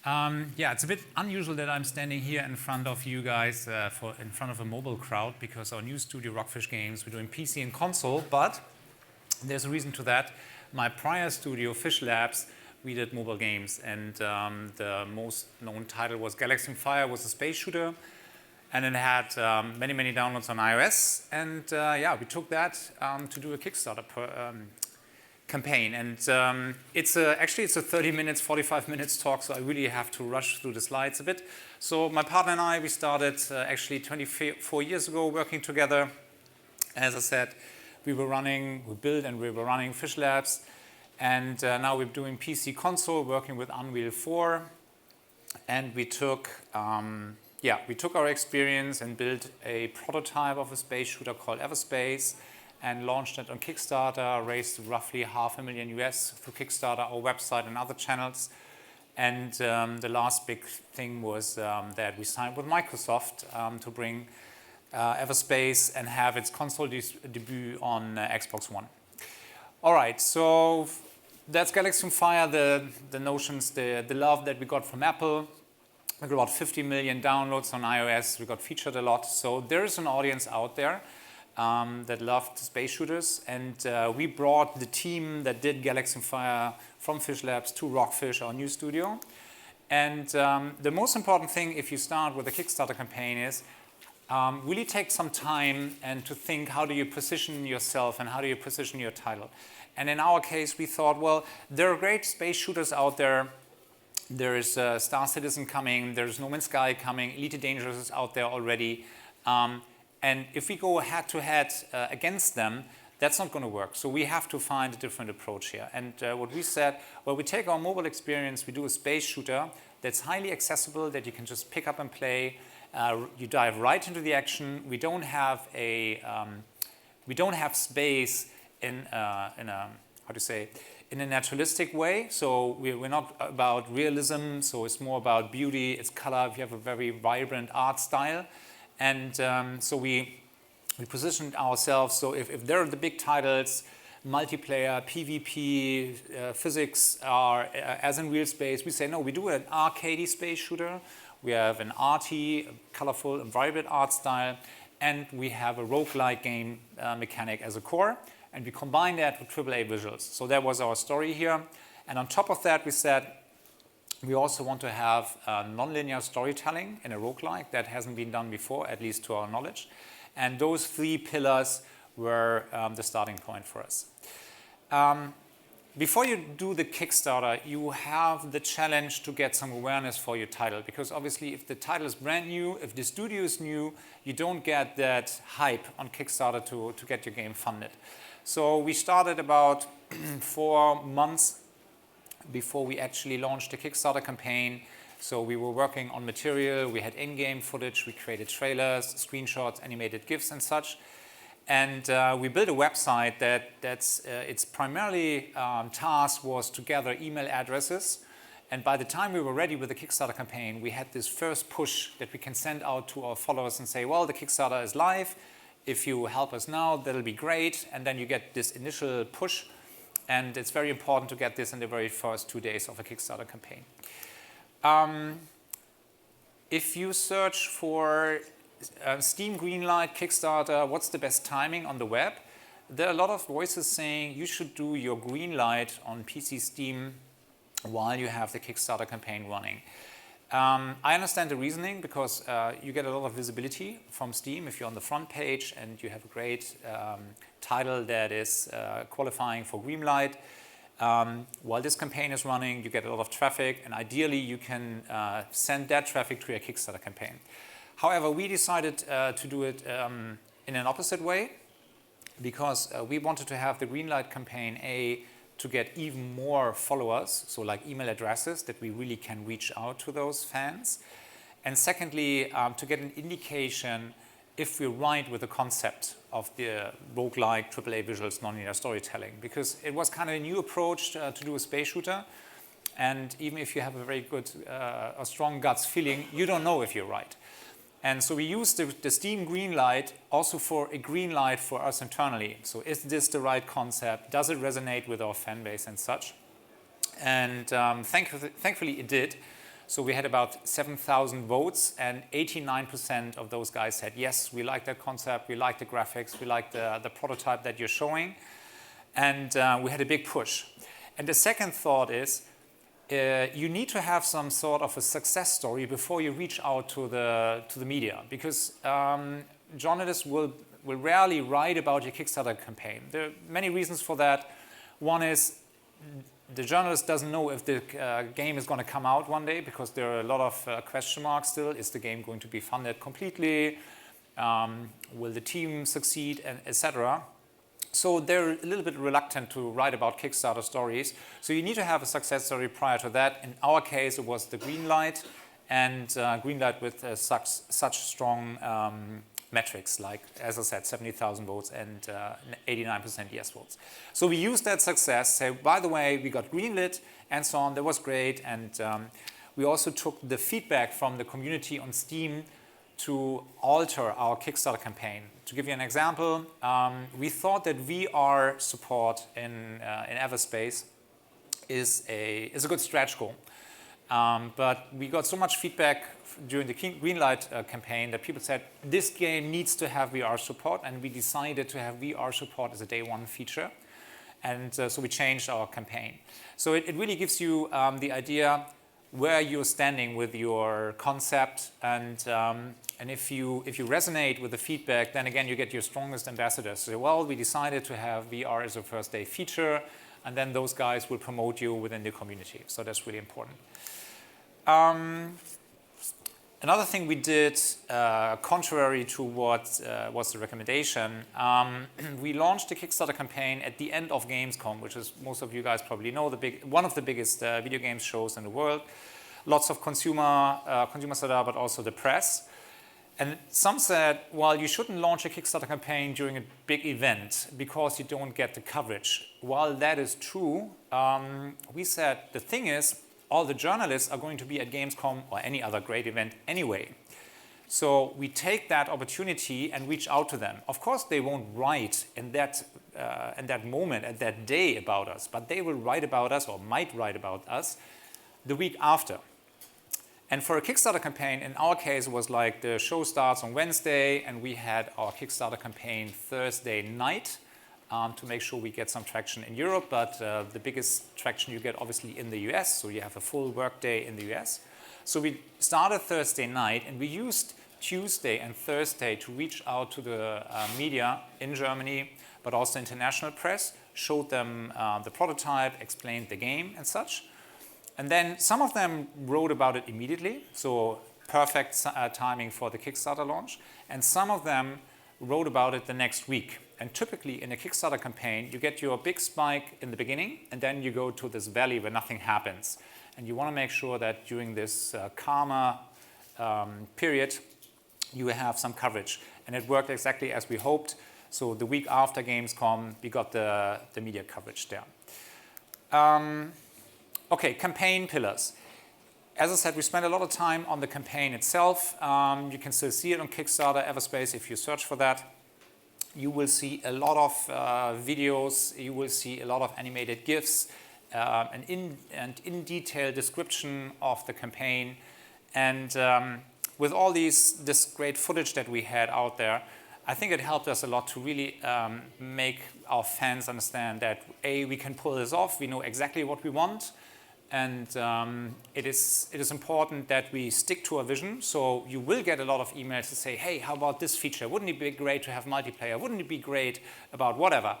Yeah, it's a bit unusual that I'm standing here in front of you guys, in front of a mobile crowd, because our new studio, Rockfish Games, we're doing PC and console, but there's a reason to that. My prior studio, Fish Labs, we did mobile games, and the most known title was Galaxy Fire, was a space shooter, and it had many, many downloads on iOS, and yeah, we took that to do a Kickstarter campaign, and actually it's a 30 minutes, 45 minutes talk, so I really have to rush through the slides a bit. So my partner and I, we started actually 24 years ago working together. As I said, we built and we were running Fish Labs, and now we're doing PC console, working with Unreal 4, and we took our experience and built a prototype of a space shooter called Everspace, and launched it on Kickstarter, raised roughly $500,000 US through Kickstarter, our website, and other channels. And the last big thing was that we signed with Microsoft to bring Everspace and have its console debut on Xbox One. All right, so that's Galaxy Fire, the notions, the love that we got from Apple. We got about 50 million downloads on iOS. We got featured a lot. So there is an audience out there that loved space shooters, and we brought the team that did Galaxy Fire from Fish Labs to Rockfish, our new studio. And the most important thing if you start with a Kickstarter campaign is really take some time and to think, how do you position yourself and how do you position your title? And in our case, we thought, well, there are great space shooters out there. There is Star Citizen coming, there's No Man's Sky coming, Elite Dangerous is out there already. And if we go head-to-head against them, that's not going to work. So we have to find a different approach here. And what we said, well, we take our mobile experience, we do a space shooter that's highly accessible, that you can just pick up and play. You dive right into the action. We don't have space in a naturalistic way. So we're not about realism. So it's more about beauty, it's color. We have a very vibrant art style. And so we positioned ourselves, so if there are the big titles, multiplayer, PvP, physics are as in real space, we say, no, we do an arcadey space shooter, we have an arty, colorful and vibrant art style, and we have a roguelike game mechanic as a core, and we combine that with AAA visuals. So that was our story here. And on top of that, we said, we also want to have non-linear storytelling in a roguelike. That hasn't been done before, at least to our knowledge. And those three pillars were the starting point for us. Before you do the Kickstarter, you have the challenge to get some awareness for your title. Because obviously, if the title is brand new, if the studio is new, you don't get that hype on Kickstarter to get your game funded. So we started about 4 months before we actually launched the Kickstarter campaign. So we were working on material, we had in-game footage, we created trailers, screenshots, animated GIFs and such. And we built a website its primarily task was to gather email addresses. And by the time we were ready with the Kickstarter campaign, we had this first push that we can send out to our followers and say, well, the Kickstarter is live. If you help us now, that'll be great. And then you get this initial push. And it's very important to get this in the very first 2 days of a Kickstarter campaign. If you search for Steam, Greenlight, Kickstarter, what's the best timing on the web? There are a lot of voices saying you should do your Greenlight on PC Steam while you have the Kickstarter campaign running. I understand the reasoning because you get a lot of visibility from Steam if you're on the front page and you have a great title that is qualifying for Greenlight. While this campaign is running, you get a lot of traffic, and ideally you can send that traffic to your Kickstarter campaign. However, we decided to do it in an opposite way because we wanted to have the Greenlight campaign to get even more followers, so like email addresses that we really can reach out to those fans. And secondly, to get an indication if we're right with the concept of the roguelike AAA visuals non-linear storytelling, because it was kind of a new approach to do a space shooter. And even if you have a very good, a strong guts feeling, you don't know if you're right. And so we used the Steam Greenlight also for a green light for us internally. So is this the right concept? Does it resonate with our fan base and such? And thankfully it did. So we had about 7,000 votes, and 89% of those guys said, yes, we like that concept, we like the graphics, we like the prototype that you're showing. And we had a big push. And the second thought is, you need to have some sort of a success story before you reach out to the media, because journalists will rarely write about your Kickstarter campaign. There are many reasons for that. One is the journalist doesn't know if the game is going to come out one day, because there are a lot of question marks still. Is the game going to be funded completely? Will the team succeed, and etc. So they're a little bit reluctant to write about Kickstarter stories. So you need to have a success story prior to that. In our case, it was the Greenlight, and Greenlight with such strong metrics, like, as I said, 70,000 votes and 89% yes votes. So we used that success, say, by the way, we got greenlit and so on. That was great. And we also took the feedback from the community on Steam to alter our Kickstarter campaign. To give you an example, we thought that VR support in Everspace is a good stretch goal. But we got so much feedback during the Greenlight campaign that people said, this game needs to have VR support, and we decided to have VR support as a day one feature. And so we changed our campaign. So it really gives you the idea where you're standing with your concept, and if you resonate with the feedback, then again you get your strongest ambassadors. So, well, we decided to have VR as a first day feature, and then those guys will promote you within the community. So that's really important. Another thing we did, contrary to what was the recommendation, we launched the Kickstarter campaign at the end of Gamescom, which is, most of you guys probably know, one of the biggest video games shows in the world. Lots of consumers there, but also the press. And some said, well, you shouldn't launch a Kickstarter campaign during a big event because you don't get the coverage. While that is true, we said the thing is, all the journalists are going to be at Gamescom or any other great event anyway. So we take that opportunity and reach out to them. Of course, they won't write in that moment, at that day about us, but they will write about us, or might write about us, the week after. And for a Kickstarter campaign, in our case, it was like the show starts on Wednesday, and we had our Kickstarter campaign Thursday night. To make sure we get some traction in Europe, but the biggest traction you get obviously in the US, so you have a full work day in the US. So we started Thursday night, and we used Tuesday and Thursday to reach out to the media in Germany, but also international press, showed them the prototype, explained the game and such. And then some of them wrote about it immediately, so perfect timing for the Kickstarter launch, and some of them wrote about it the next week. And typically in a Kickstarter campaign, you get your big spike in the beginning, and then you go to this valley where nothing happens. And you want to make sure that during this calmer period, you have some coverage. And it worked exactly as we hoped. So the week after Gamescom, we got the media coverage there. Okay, campaign pillars. As I said, we spent a lot of time on the campaign itself. You can still see it on Kickstarter, Everspace, if you search for that. You will see a lot of videos, you will see a lot of animated GIFs, an in-detail description of the campaign. And with all this great footage that we had out there, I think it helped us a lot to really make our fans understand that, A, we can pull this off, we know exactly what we want, and it is important that we stick to our vision. So you will get a lot of emails to say, hey, how about this feature? Wouldn't it be great to have multiplayer? Wouldn't it be great about whatever?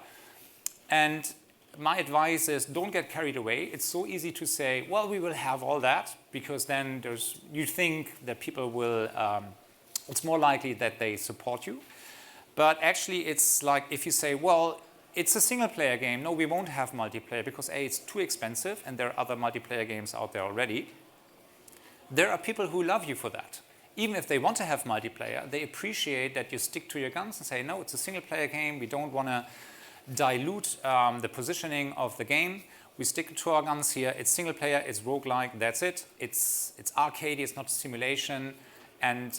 And my advice is, don't get carried away. It's so easy to say, well, we will have all that, because then you think that people will, it's more likely that they support you. But actually, it's like if you say, well, it's a single-player game. No, we won't have multiplayer because A, it's too expensive, and there are other multiplayer games out there already. There are people who love you for that. Even if they want to have multiplayer, they appreciate that you stick to your guns and say, no, it's a single-player game. We don't want to dilute the positioning of the game. We stick to our guns here. It's single-player, it's roguelike, that's it. It's arcadey, it's not simulation, and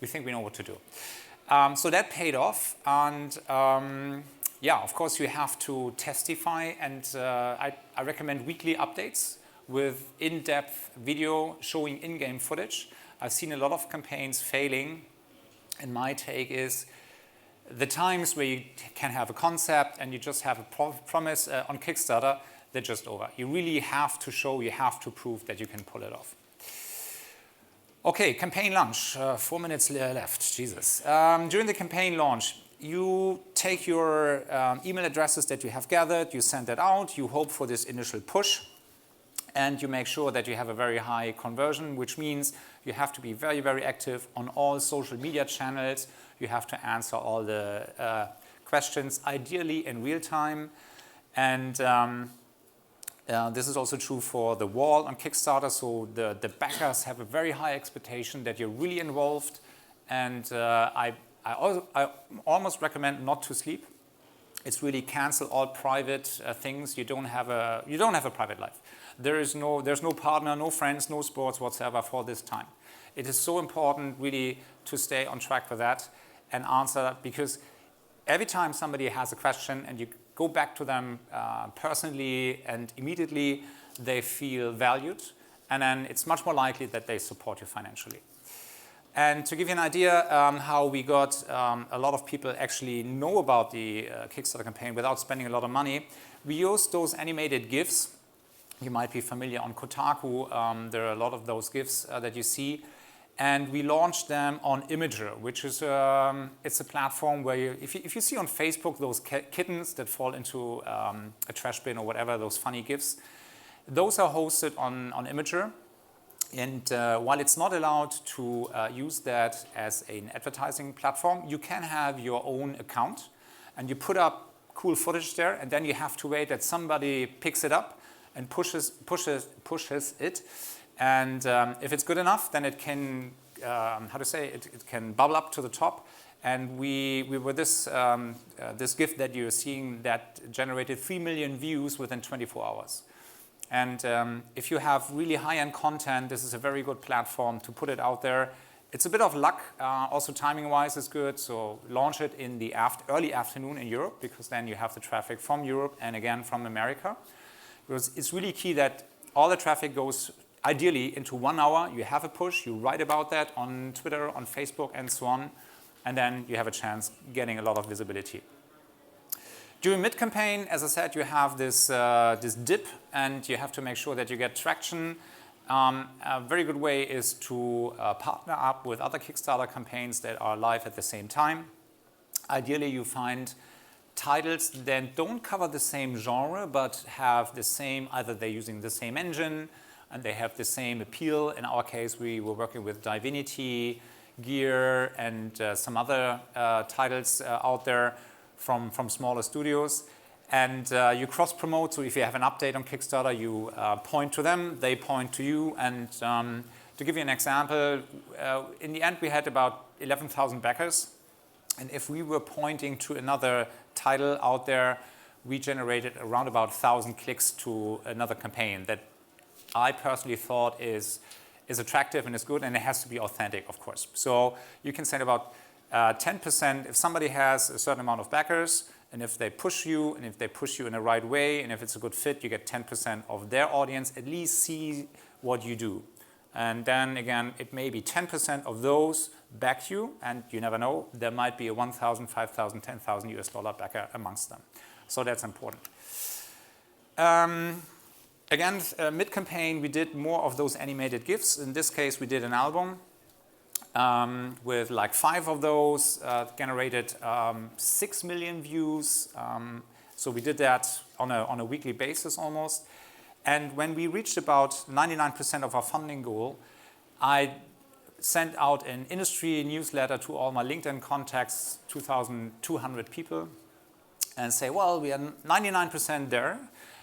we think we know what to do. So that paid off, and yeah, of course you have to testify, and I recommend weekly updates. with in-depth video showing in-game footage. I've seen a lot of campaigns failing, and my take is the times where you can have a concept and you just have a promise on Kickstarter, they're just over. You really have to show, you have to prove that you can pull it off. Okay, campaign launch, 4 minutes left, Jesus. During the campaign launch, you take your email addresses that you have gathered, you send that out, you hope for this initial push, and you make sure that you have a very high conversion, which means you have to be very, very active on all social media channels. You have to answer all the questions, ideally in real time. And this is also true for the wall on Kickstarter. So the backers have a very high expectation that you're really involved. And I almost recommend not to sleep. It's really cancel all private things. You don't have a private life. There's no partner, no friends, no sports whatsoever for this time. It is so important really to stay on track for that and answer that, because every time somebody has a question and you go back to them personally and immediately, they feel valued, and then it's much more likely that they support you financially. And to give you an idea how we got a lot of people actually know about the Kickstarter campaign without spending a lot of money, we used those animated GIFs. You might be familiar on Kotaku. There are a lot of those GIFs that you see. And we launched them on Imager, which is it's a platform where if you see on Facebook those kittens that fall into a trash bin or whatever, those funny GIFs, those are hosted on Imager. And while it's not allowed to use that as an advertising platform, you can have your own account and you put up cool footage there, and then you have to wait that somebody picks it up and pushes it. And if it's good enough, then it can, it can bubble up to the top. And we were this GIF that you're seeing that generated 3 million views within 24 hours. And if you have really high-end content, this is a very good platform to put it out there. It's a bit of luck. Also timing-wise is good. So launch it in the early afternoon in Europe, because then you have the traffic from Europe and again from America. Because it's really key that all the traffic goes ideally into 1 hour. You have a push, you write about that on Twitter, on Facebook, and so on. And then you have a chance getting a lot of visibility. During mid-campaign, as I said, you have this dip, and you have to make sure that you get traction. A very good way is to partner up with other Kickstarter campaigns that are live at the same time. Ideally, you find titles that don't cover the same genre, but have the same, either they're using the same engine, and they have the same appeal. In our case, we were working with Divinity, Gear, and some other titles out there from smaller studios. And you cross-promote, so if you have an update on Kickstarter, you point to them, they point to you. And to give you an example, in the end we had about 11,000 backers. And if we were pointing to another title out there, we generated around about 1,000 clicks to another campaign that I personally thought is attractive and is good, and it has to be authentic, of course. So you can send about 10%, if somebody has a certain amount of backers, and if they push you, and if they push you in the right way, and if it's a good fit, you get 10% of their audience at least see what you do. And then again, it may be 10% of those back you, and you never know, there might be a 1,000, 5,000, 10,000 US dollar backer amongst them. So that's important. Again, mid-campaign, we did more of those animated GIFs. In this case, we did an album with like 5 of those, generated 6 million views. So we did that on a weekly basis almost. And when we reached about 99% of our funding goal, I sent out an industry newsletter to all my LinkedIn contacts, 2,200 people, and say, well, we are 99% there,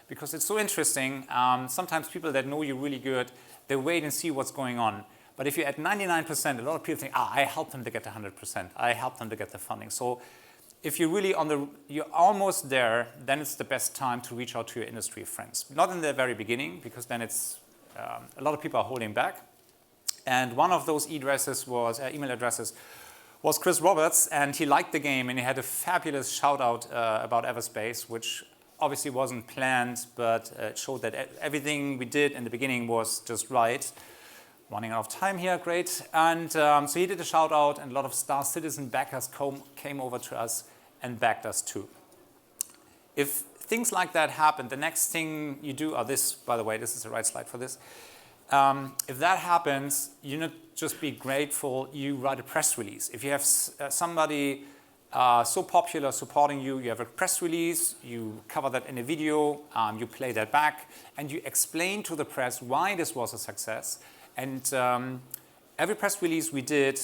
because it's so interesting. Sometimes people that know you really good, they wait and see what's going on. But if you're at 99%, a lot of people think, I helped them to get 100%. I helped them to get the funding. So if you're really you're almost there, then it's the best time to reach out to your industry friends. Not in the very beginning, because then it's, a lot of people are holding back. And one of those email addresses was Chris Roberts, and he liked the game, and he had a fabulous shout out about Everspace, which obviously wasn't planned, but it showed that everything we did in the beginning was just right. Running out of time here, great. And so he did a shout out, and a lot of Star Citizen backers came over to us and backed us too. If things like that happen, the next thing you do, this, by the way, this is the right slide for this. If that happens, you not just be grateful, you write a press release. If you have somebody so popular supporting you, you have a press release, you cover that in a video, you play that back, and you explain to the press why this was a success. And every press release we did,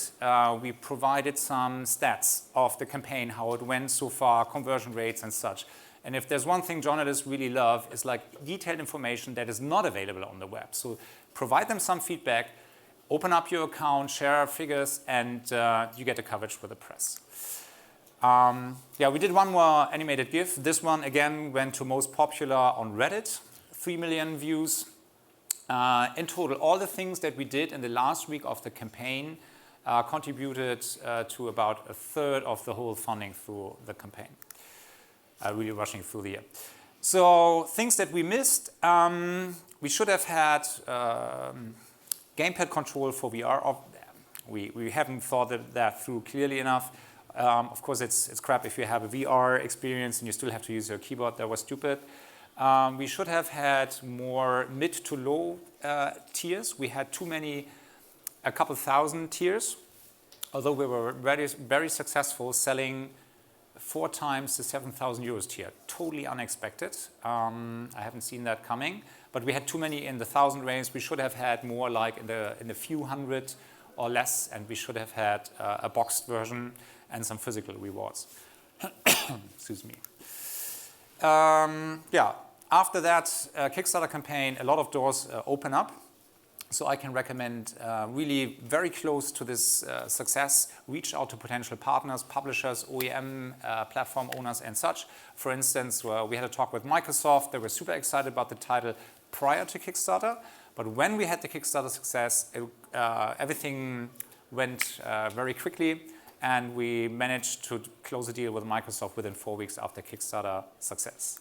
we provided some stats of the campaign, how it went so far, conversion rates and such. And if there's one thing journalists really love, is like detailed information that is not available on the web. So provide them some feedback, open up your account, share figures, and you get the coverage for the press. Yeah, we did one more animated GIF. This one, again, went to most popular on Reddit, 3 million views. In total, all the things that we did in the last week of the campaign contributed to about a third of the whole funding through the campaign. Really rushing through the year. So things that we missed, we should have had gamepad control for VR. We haven't thought that through clearly enough. Of course, it's crap if you have a VR experience and you still have to use your keyboard. That was stupid. We should have had more mid to low tiers. We had too many, a couple thousand tiers, although we were very, very successful selling 4 times the 7,000 euros tier. Totally unexpected. I haven't seen that coming, but we had too many in the 1,000 range. We should have had more like in the few hundred or less, and we should have had a boxed version and some physical rewards. Excuse me. Yeah, after that Kickstarter campaign, a lot of doors open up. So I can recommend really very close to this success, reach out to potential partners, publishers, OEM, platform owners and such. For instance, we had a talk with Microsoft. They were super excited about the title prior to Kickstarter. But when we had the Kickstarter success, everything went very quickly. And we managed to close a deal with Microsoft within 4 weeks after Kickstarter success.